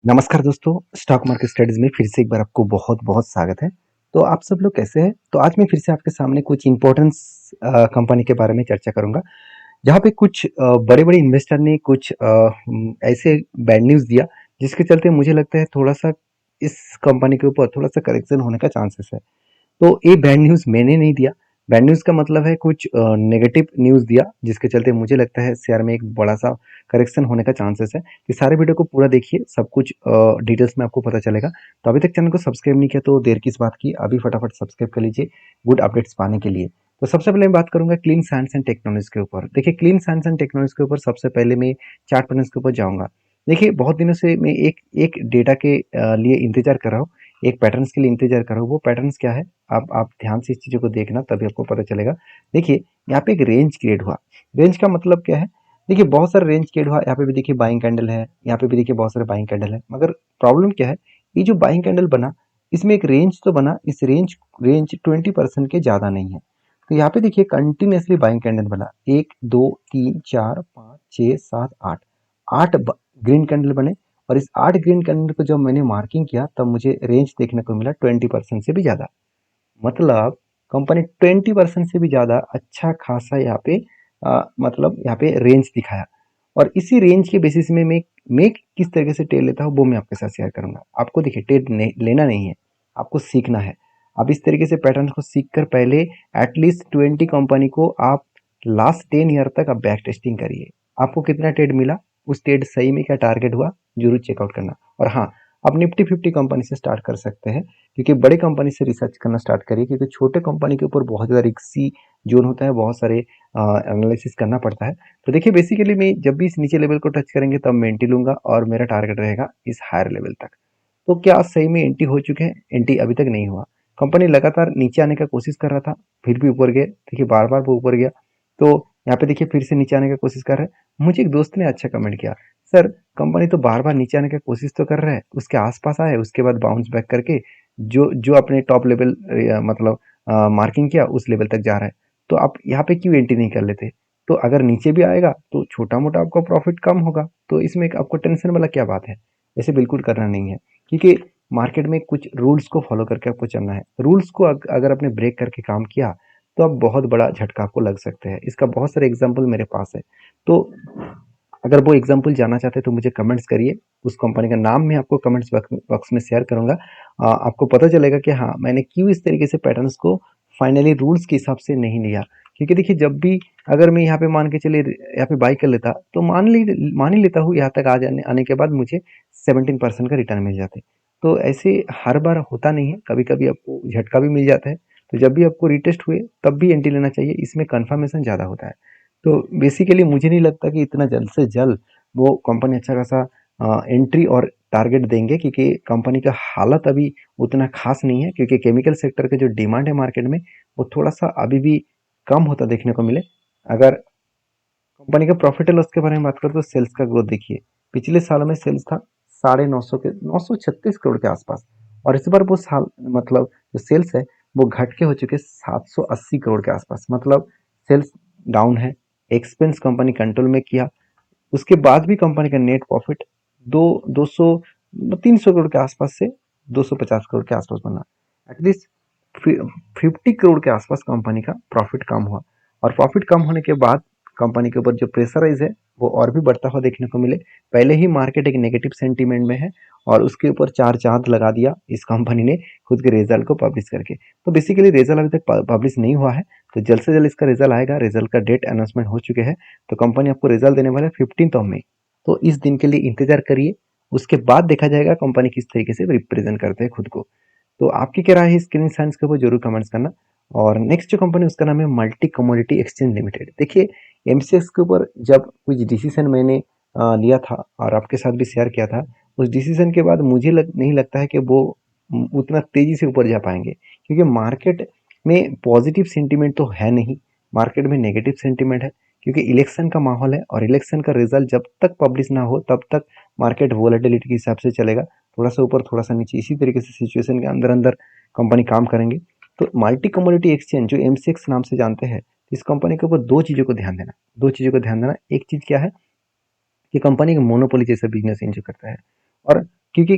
नमस्कार दोस्तों, stock market studies में फिर से एक बार आपको बहुत-बहुत स्वागत है। तो आप सब लोग कैसे हैं? तो आज मैं फिर से आपके सामने कुछ इम्पोर्टेंस कंपनी के बारे में चर्चा करूँगा, जहाँ पे कुछ बड़े-बड़े इन्वेस्टर ने कुछ ऐसे बैड न्यूज़ दिया, जिसके चलते मुझे लगता है थोड़ा-सा इस कंपनी के ऊपर थोड़ा-सा करेक्शन होने का चांसेस है। तो ये बैड न्यूज़ मैंने नहीं दिया। बैड न्यूज़ का मतलब है कुछ नेगेटिव न्यूज़ दिया, जिसके चलते मुझे लगता है शेयर में एक बड़ा-सा करेक्शन होने का चांसेस है। ये सारे वीडियो को पूरा देखिए, सब कुछ डिटेल्स में आपको पता चलेगा। तो अभी तक चैनल को सब्सक्राइब नहीं किया तो देर किस बात की, अभी फटाफट सब्सक्राइब कर लीजिए गुड अपडेट्स पाने के लिए। तो सबसे पहले मैं बात करूँगा क्लीन साइंस एंड टेक्नोलॉजी के ऊपर। देखिए क्लीन साइंस एंड टेक्नोलॉजी के ऊपर सबसे पहले मैं चार्ट पैटर्न्स के ऊपर जाऊँगा। देखिए बहुत दिनों से मैं एक एक डेटा के लिए इंतज़ार कर रहा हूँ, एक पैटर्न्स के लिए इंतज़ार कर रहा हूँ। वो पैटर्न्स क्या है? आप ध्यान से इस चीज़ों को देखना तभी आपको पता चलेगा। देखिए यहाँ पे एक रेंज क्रिएट हुआ। रेंज का मतलब क्या है? देखिए बहुत सारे रेंज क्रिएट हुआ। यहाँ पे भी देखिए बाइंग कैंडल है, यहाँ पे भी देखिए बहुत सारे बाइंग कैंडल है। मगर प्रॉब्लम क्या है? ये जो बाइंग कैंडल बना, इसमें एक रेंज तो बना, इस रेंज रेंज 20% के ज़्यादा नहीं है। तो यहाँ पे देखिए कंटिन्यूअसली बाइंग कैंडल बना, 1 2 3 4 5 6 7 8 8 ग्रीन कैंडल बने। और इस 8 ग्रीन कैंडल को जब मैंने मार्किंग किया तब मुझे रेंज देखने को मिला 20% से भी ज़्यादा। मतलब कंपनी 20% से भी ज़्यादा अच्छा खासा यहाँ पे मतलब यहाँ पे रेंज दिखाया। और इसी रेंज के बेसिस में मैं किस तरीके से ट्रेड लेता हूँ वो मैं आपके साथ शेयर करूंगा। आपको देखिए ट्रेड लेना नहीं है, आपको सीखना है। आप इस तरीके से पैटर्न को सीख कर पहले एटलीस्ट 20 कंपनी को आप लास्ट 10 ईयर तक आप बैक टेस्टिंग करिए। आपको कितना ट्रेड मिला, उस ट्रेड सही में क्या टारगेट हुआ, जरूर चेकआउट करना। और हाँ, आप निफ्टी 50 कंपनी से स्टार्ट कर सकते हैं, क्योंकि बड़े कंपनी से रिसर्च करना स्टार्ट करिए, क्योंकि छोटे कंपनी के ऊपर बहुत ज़्यादा रिस्की जोन होता है, बहुत सारे एनालिसिस करना पड़ता है। तो देखिए बेसिकली मैं जब भी इस नीचे लेवल को टच करेंगे तब मैं एंट्री लूंगा और मेरा टारगेट रहेगा इस हायर लेवल तक। तो क्या आज सही में एंट्री हो चुके हैं? एंट्री अभी तक नहीं हुआ। कंपनी लगातार नीचे आने का कोशिश कर रहा था, फिर भी ऊपर गए। देखिए बार बार वो ऊपर गया। तो यहाँ पे देखिए फिर से नीचे आने का कोशिश कर रहा है। मुझे एक दोस्त ने अच्छा कमेंट किया, सर कंपनी तो बार बार नीचे आने का कोशिश तो कर रहा है, उसके आसपास आए, उसके बाद बाउंस बैक करके जो जो अपने टॉप लेवल मतलब मार्किंग किया उस लेवल तक जा रहा है। तो आप यहाँ पे क्यों एंट्री नहीं कर लेते? तो अगर नीचे भी आएगा तो छोटा मोटा आपका प्रॉफिट कम होगा, तो इसमें आपको टेंशन वाला क्या बात है? ऐसे बिल्कुल करना नहीं है, क्योंकि मार्केट में कुछ रूल्स को फॉलो करके आपको चलना है। रूल्स को अगर आपने ब्रेक करके काम किया तो अब बहुत बड़ा झटका आपको लग सकता है। इसका बहुत सारे एग्जाम्पल मेरे पास है। तो अगर वो एग्जाम्पल जानना चाहते हैं तो मुझे कमेंट्स करिए। उस कंपनी का नाम मैं आपको कमेंट्स बॉक्स में शेयर करूंगा। आपको पता चलेगा कि हाँ मैंने क्यों इस तरीके से पैटर्न्स को फाइनली रूल्स के हिसाब से नहीं लिया। क्योंकि देखिए जब भी अगर मैं यहाँ पे मान के चले यहाँ पे बाई कर लेता तो मान ही लेता हूँ यहाँ तक आ जाने आने के बाद मुझे 17% का रिटर्न मिल जाते। तो ऐसे हर बार होता नहीं है, कभी कभी आपको झटका भी मिल जाता है। तो जब भी आपको रिटेस्ट हुए तब भी एंट्री लेना चाहिए, इसमें कन्फर्मेशन ज़्यादा होता है। तो बेसिकली मुझे नहीं लगता कि इतना जल्द से जल्द वो कंपनी अच्छा खासा एंट्री और टारगेट देंगे, क्योंकि कंपनी का हालत अभी उतना खास नहीं है। क्योंकि केमिकल सेक्टर के जो डिमांड है मार्केट में वो थोड़ा सा अभी भी कम होता देखने को मिले। अगर कंपनी का प्रॉफिट एंड लॉस के बारे में बात करें तो सेल्स का ग्रोथ देखिए, पिछले साल में सेल्स था 950 के 936 करोड़ के आसपास। और इस बार वो साल मतलब जो सेल्स है वो घट के हो चुके 780 करोड़ के आसपास। मतलब सेल्स डाउन है। एक्सपेंस कंपनी कंट्रोल में किया, उसके बाद भी कंपनी का नेट प्रॉफिट दो 200 300 करोड़ के आसपास से 250 करोड़ के आसपास बना। एटलीस्ट 50 करोड़ के आसपास कंपनी का प्रॉफिट कम हुआ। और प्रॉफिट कम होने के बाद कंपनी के ऊपर जो प्रेशराइज है वो और भी बढ़ता हुआ देखने को मिले। पहले ही मार्केट एक नेगेटिव सेंटीमेंट में है और उसके ऊपर चार चांद लगा दिया इस कंपनी ने खुद के रिजल्ट को पब्लिश करके। तो बेसिकली रिजल्ट अभी तक पब्लिश नहीं हुआ है, तो जल्द से जल्द इसका रिजल्ट आएगा। रिजल्ट का डेट अनाउंसमेंट हो चुके हैं। तो कंपनी आपको रिजल्ट देने वाला है 15 मई। तो इस दिन के लिए इंतजार करिए, उसके बाद देखा जाएगा कंपनी किस तरीके से रिप्रेजेंट करते हैं खुद को। तो आपकी क्या राय है स्क्रीन साइंस के ऊपर जरूर कमेंट्स करना। और नेक्स्ट जो कंपनी उसका नाम है मल्टी कमोडिटी एक्सचेंज लिमिटेड। देखिए एमसीएक्स के ऊपर जब कुछ डिसीजन मैंने लिया था और आपके साथ भी शेयर किया था, उस डिसीजन के बाद मुझे नहीं लगता है कि वो उतना तेजी से ऊपर जा पाएंगे, क्योंकि मार्केट में पॉजिटिव सेंटीमेंट तो है नहीं, मार्केट में नेगेटिव सेंटीमेंट है। क्योंकि इलेक्शन का माहौल है और इलेक्शन का रिजल्ट जब तक पब्लिश ना हो तब तक मार्केट वोलेटिलिटी के हिसाब से चलेगा, थोड़ा सा ऊपर थोड़ा सा नीचे, इसी तरीके से सिचुएशन के अंदर अंदर कंपनी काम करेंगे। तो मल्टी कमोडिटी एक्सचेंज जो एमसीएक्स नाम से जानते हैं, इस कंपनी के ऊपर दो चीज़ों को ध्यान देना। दो चीज़ों को ध्यान देना, एक चीज़ क्या है कि कंपनी का मोनोपोली जैसा बिजनेस एंजॉय करता है। और क्योंकि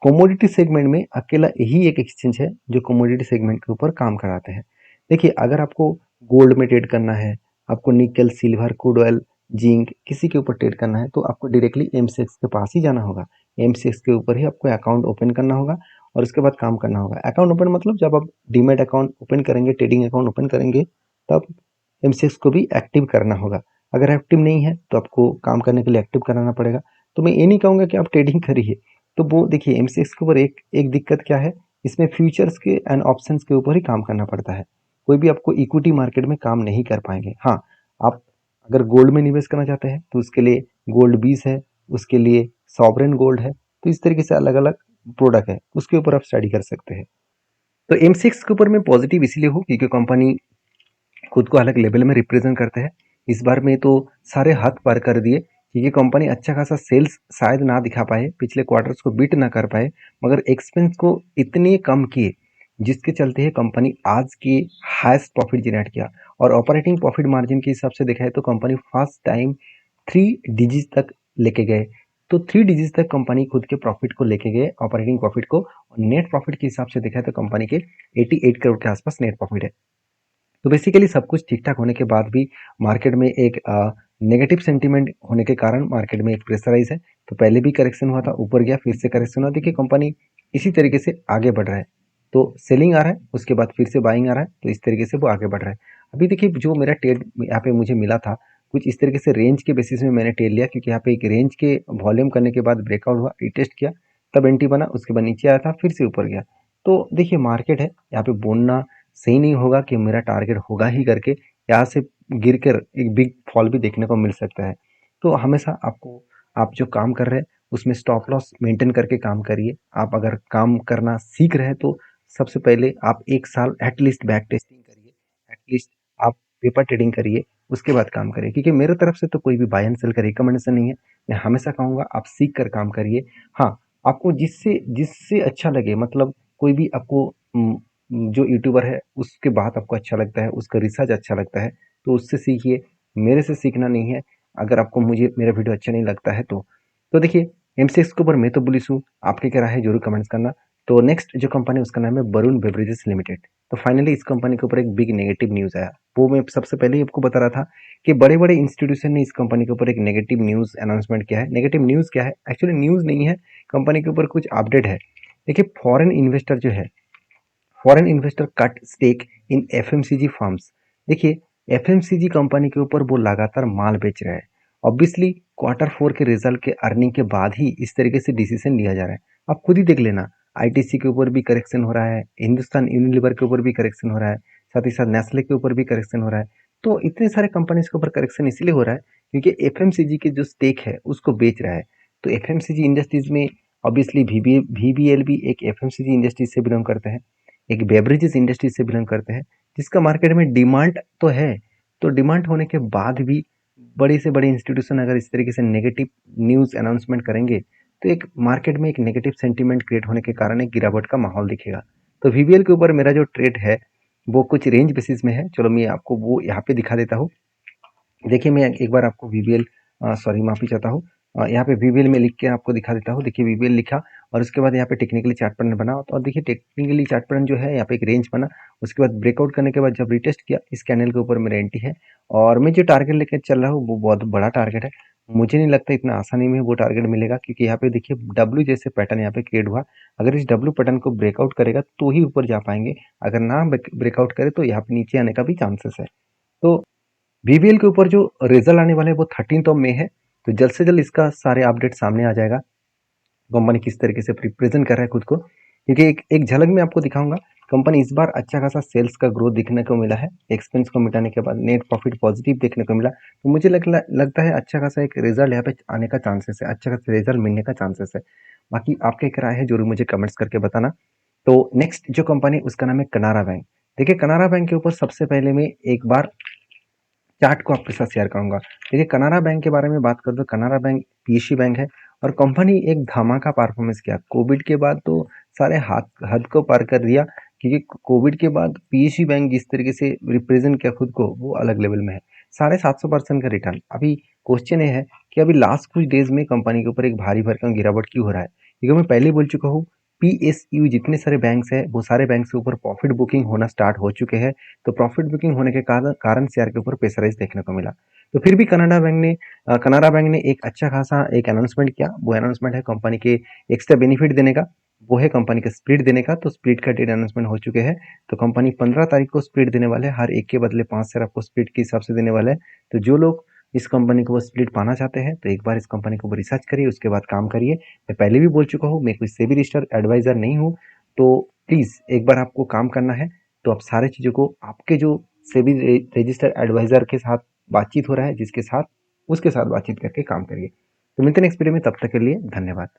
कमोडिटी सेगमेंट में अकेला यही एक एक्सचेंज है जो कमोडिटी सेगमेंट के ऊपर काम कराते हैं। देखिए, अगर आपको गोल्ड में ट्रेड करना है, आपको निकल, सिल्वर, क्रूड ऑयल, जिंक किसी के ऊपर ट्रेड करना है तो आपको डायरेक्टली एमसीएक्स के पास ही जाना होगा। एमसीएक्स के ऊपर ही आपको अकाउंट ओपन करना होगा और उसके बाद काम करना होगा। अकाउंट ओपन मतलब जब आप डीमैट अकाउंट ओपन करेंगे, ट्रेडिंग अकाउंट ओपन करेंगे, तब एमसीएक्स को भी एक्टिव करना होगा। अगर एक्टिव नहीं है तो आपको काम करने के लिए एक्टिव कराना पड़ेगा। तो मैं ये नहीं कहूँगा कि आप ट्रेडिंग करिए। तो वो देखिए, एमसीएक्स के ऊपर एक एक दिक्कत क्या है, इसमें फ्यूचर्स के एंड ऑप्शंस के ऊपर ही काम करना पड़ता है। कोई भी आपको इक्विटी मार्केट में काम नहीं कर पाएंगे। हाँ, आप अगर गोल्ड में निवेश करना चाहते हैं तो उसके लिए गोल्ड बीस है, उसके लिए सॉवरेन गोल्ड है। तो इस तरीके से अलग अलग प्रोडक्ट है, उसके ऊपर आप स्टडी कर सकते हैं। तो एमसीएक्स के ऊपर मैं पॉजिटिव इसलिए हूँ क्योंकि कंपनी खुद को अलग लेवल में रिप्रेजेंट करते हैं। इस बार में तो सारे हद पार कर दिए क्योंकि कंपनी अच्छा खासा सेल्स शायद ना दिखा पाए, पिछले क्वार्टर्स को बीट ना कर पाए, मगर एक्सपेंस को इतने कम किए जिसके चलते है कंपनी आज की हाईएस्ट प्रॉफिट जनरेट किया। और ऑपरेटिंग प्रॉफिट मार्जिन के हिसाब से देखा है तो कंपनी फर्स्ट टाइम 3 डिजिट तक लेके गए। तो 3 डिजिट तक कंपनी खुद के प्रॉफिट को लेके गए, ऑपरेटिंग प्रॉफिट को। और नेट प्रॉफिट के हिसाब से देखा है तो कंपनी के 88 करोड़ के आसपास नेट प्रॉफिट है। तो बेसिकली सब कुछ ठीक ठाक होने के बाद भी मार्केट में एक नेगेटिव सेंटीमेंट होने के कारण मार्केट में एक प्रेशराइज है। तो पहले भी करेक्शन हुआ था, ऊपर गया, फिर से करेक्शन हुआ। देखिए, कंपनी इसी तरीके से आगे बढ़ रहा है। तो सेलिंग आ रहा है, उसके बाद फिर से बाइंग आ रहा है, तो इस तरीके से वो आगे बढ़ रहा है। अभी देखिए, जो मेरा ट्रेड यहाँ पे मुझे मिला था कुछ इस तरीके से रेंज के बेसिस में मैंने ट्रेड लिया, क्योंकि यहाँ पे एक रेंज के वॉल्यूम करने के बाद ब्रेकआउट हुआ, रीटेस्ट किया, तब एंट्री बना, उसके बाद नीचे आया था, फिर से ऊपर गया। तो देखिए, मार्केट है, यहाँ पे बोलना सही नहीं होगा कि मेरा टारगेट होगा ही करके। यहाँ से गिर कर एक बिग फॉल भी देखने को मिल सकता है। तो हमेशा आपको, आप जो काम कर रहे हैं उसमें स्टॉप लॉस मेंटेन करके काम करिए। आप अगर काम करना सीख रहे हैं तो सबसे पहले आप 1 साल एटलीस्ट बैक टेस्टिंग करिए, एटलीस्ट आप पेपर ट्रेडिंग करिए, उसके बाद काम करिए। क्योंकि मेरे तरफ से तो कोई भी बाय एंड सेल का रिकमेंडेशन नहीं है। मैं हमेशा कहूँगा आप सीख कर काम करिए। हाँ, आपको जिससे जिससे अच्छा लगे, मतलब कोई भी आपको जो यूट्यूबर है उसके बात आपको अच्छा लगता है, उसका रिसर्च अच्छा लगता है, तो उससे सीखिए, मेरे से सीखना नहीं है। अगर आपको मुझे मेरा वीडियो अच्छा नहीं लगता है तो देखिए, एमसीएक्स के ऊपर मैं तो बुलिश हूँ, आपकी क्या राय है जरूर कमेंट्स करना। तो नेक्स्ट जो कंपनी है उसका नाम है वरुण बेवरेजेस लिमिटेड। तो फाइनली इस कंपनी के ऊपर एक बिग नेगेटिव न्यूज़ आया। वो मैं सबसे पहले ही आपको बता रहा था कि बड़े बड़े इंस्टीट्यूशन ने इस कंपनी के ऊपर एक नेगेटिव न्यूज़ अनाउंसमेंट किया है। नेगेटिव न्यूज़ क्या है, एक्चुअली न्यूज़ नहीं है, कंपनी के ऊपर कुछ अपडेट है। देखिए, फॉरेन इन्वेस्टर जो है, foreign investor cut stake in FMCG firms. देखिए, एफएमसीजी कंपनी के ऊपर वो लगातार माल बेच रहा है। ऑब्वियसली क्वार्टर 4 के रिजल्ट के अर्निंग के बाद ही इस तरीके से डिसीजन लिया जा रहा है। आप खुद ही देख लेना, आईटीसी के ऊपर भी करेक्शन हो रहा है, हिंदुस्तान यूनिलीवर के ऊपर भी करेक्शन हो रहा है, साथ ही साथ नेस्ले के ऊपर भी करेक्शन हो रहा है। तो इतने सारे कंपनीज के ऊपर करेक्शन इसलिए हो रहा है क्योंकि एफएमसीजी के जो स्टेक है उसको बेच रहा है। तो एफएमसीजी इंडस्ट्रीज में ऑब्वियसली वीबीएल भी एक एफएमसीजी इंडस्ट्रीज से बिलोंग करते हैं, एक बेवरेजेस इंडस्ट्री से बिलोंग करते हैं, जिसका मार्केट में डिमांड तो है। तो डिमांड होने के बाद भी बड़े से बड़े इंस्टीट्यूशन अगर इस तरीके से नेगेटिव न्यूज़ अनाउंसमेंट करेंगे तो एक मार्केट में एक नेगेटिव सेंटीमेंट क्रिएट होने के कारण एक गिरावट का माहौल दिखेगा। तो वीवीएल के ऊपर मेरा जो ट्रेड है वो कुछ रेंज बेसिस में है। चलो मैं आपको वो यहाँ पे दिखा देता हूँ। देखिए, मैं एक बार आपको वीवीएल, सॉरी माफी चाहता हूँ, यहाँ पे वीवीएल में लिख के आपको दिखा देता हूँ। देखिए, वीवीएल लिखा और उसके बाद यहाँ पे टेक्निकली चार्ट पैटर्न बना, और देखिए टेक्निकली चार्ट पैटर्न जो है यहाँ पे एक रेंज बना। उसके बाद ब्रेकआउट करने के बाद जब रिटेस्ट किया, इस कैंडल के ऊपर मेरा एंट्री है। और मैं जो टारगेट लेकर चल रहा हूँ वो बहुत बड़ा टारगेट है। मुझे नहीं लगता इतना आसानी में वो टारगेट मिलेगा, क्योंकि यहाँ पे देखिए डब्ल्यू जैसे पैटर्न यहाँ पे क्रिएट हुआ। अगर इस डब्ल्यू पैटर्न को ब्रेकआउट करेगा तो ही ऊपर जा पाएंगे, अगर ना ब्रेकआउट करे तो यहाँ पे नीचे आने का भी चांसेस है। तो बीबीएल के ऊपर जो रिजल्ट आने वाला है वो 13 मई है। तो जल्द से जल्द इसका सारे अपडेट सामने आ जाएगा, कंपनी किस तरीके से रिप्रेजेंट कर रहा है खुद को। क्योंकि एक झलक में आपको दिखाऊंगा, कंपनी इस बार अच्छा खासा सेल्स का ग्रोथ देखने को मिला है, एक्सपेंस को मिटाने के बाद नेट प्रॉफिट पॉजिटिव देखने को मिला। तो मुझे लगता है अच्छा खासा एक रिजल्ट यहाँ पे आने का चांसेस है, अच्छा खासा रिजल्ट मिलने का चांसेस है। बाकी आपके क्या राय है जरूर मुझे कमेंट्स करके बताना। तो नेक्स्ट जो कंपनी उसका नाम है कनारा बैंक। देखिए, कनारा बैंक के ऊपर सबसे पहले मैं एक बार चार्ट को आपके साथ शेयर करूंगा। देखिए, कनारा बैंक के बारे में बात करूँ तो कनारा बैंक पीएसयू बैंक है, और कंपनी एक धमाका परफॉर्मेंस किया कोविड के बाद। तो सारे हद को पार कर दिया, क्योंकि कोविड के बाद पीएसयू बैंक जिस तरीके से रिप्रेजेंट किया खुद को वो अलग लेवल में है। 750% का रिटर्न। अभी क्वेश्चन ये है कि अभी लास्ट कुछ डेज में कंपनी के ऊपर एक भारी भरकम गिरावट क्यों हो रहा है, क्योंकि मैं पहले ही बोल चुका हूँ, पीएसयू जितने सारे बैंक्स हैं, वो सारे बैंक से ऊपर प्रॉफिट बुकिंग होना स्टार्ट हो चुके हैं। तो प्रॉफिट बुकिंग होने के कारण शेयर के ऊपर प्रेशराइज देखने को मिला। तो फिर भी कनाडा बैंक ने एक अच्छा खासा एक अनाउंसमेंट किया। वो अनाउंसमेंट है कंपनी के एक्स्ट्रा बेनिफिट देने का, वो है कंपनी का स्प्लिट देने का। तो स्प्लिट का डेट अनाउंसमेंट हो चुके हैं। तो कंपनी 15 तारीख को स्प्लिट देने वाले हैं, हर एक के बदले 5 शेयर आपको स्प्लिट के हिसाब से देने वाला है। तो जो लोग इस कंपनी को वो स्प्लिट पाना चाहते हैं, तो एक बार इस कंपनी को रिसर्च करिए, उसके बाद काम करिए। मैं पहले भी बोल चुका हूँ, मैं कोई सेबी रजिस्टर्ड एडवाइजर नहीं हूँ। तो प्लीज़ एक बार आपको काम करना है, तो आप सारी चीज़ों को आपके जो सेबी रजिस्टर्ड एडवाइजर के साथ बातचीत हो रहा है, जिसके साथ उसके साथ बातचीत करके काम करिए। तो मिलते हैं नेक्स्ट वीडियो में, तब तक के लिए धन्यवाद।